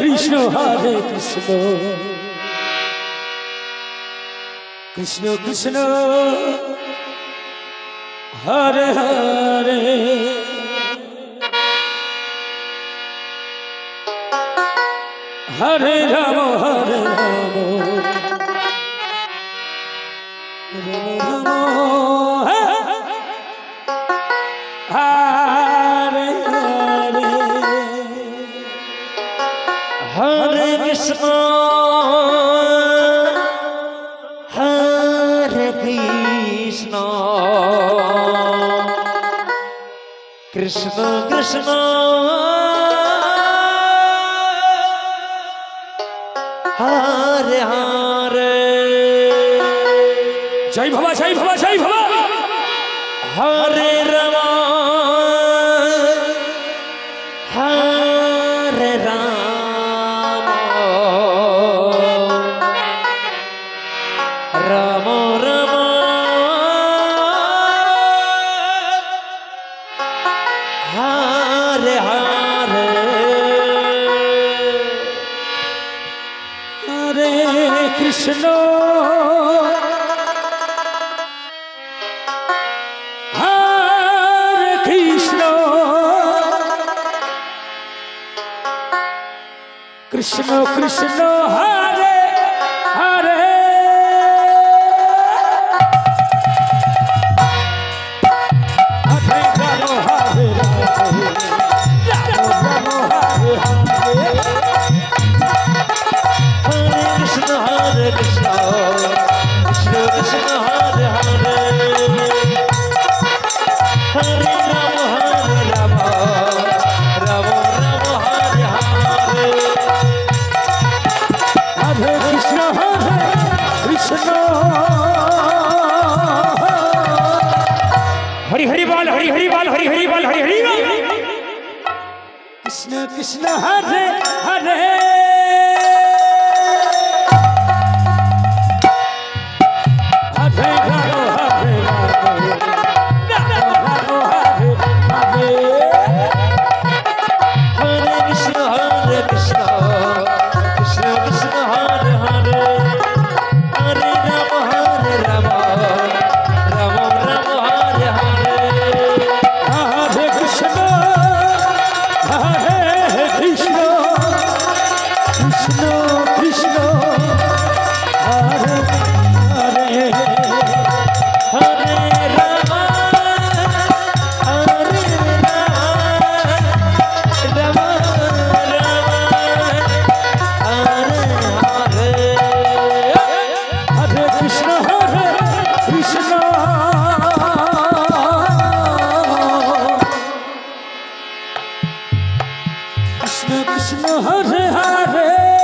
কৃষ্ণ হরে কৃষ্ণ কৃষ্ণ কৃষ্ণ হরে হরে হরে রাম হরে রাম রাম হরে হরে হরে কৃষ্ণ হরে কৃষ্ণ কৃষ্ণ কৃষ্ণ হরে হরে জয় বাবা জয় বাবা জয় বাবা হরে রাম হরে রাম রাম রাম হরে হরে হরে কৃষ্ণ হরে কৃষ্ণ কৃষ্ণ কৃষ্ণ হরে হরে हरि हरि बोल हरि हरि बोल हरि हरि बोल हरि हरि बोल कृष्ण कृष्ण हरे हरे हरे राम हरे राम राम हरे हरे हरे कृष्ण कृष्ण कृष्ण कृष्ण हरे हरे हरे राम हरे राम राम राम हरे हरे हरे कृष्ण कृष्ण कृष्ण हरे हरे हरे राम हरे राम राम हरे हरे हरे कृष्ण कृष्ण कृष्ण कृष्ण हरे हरे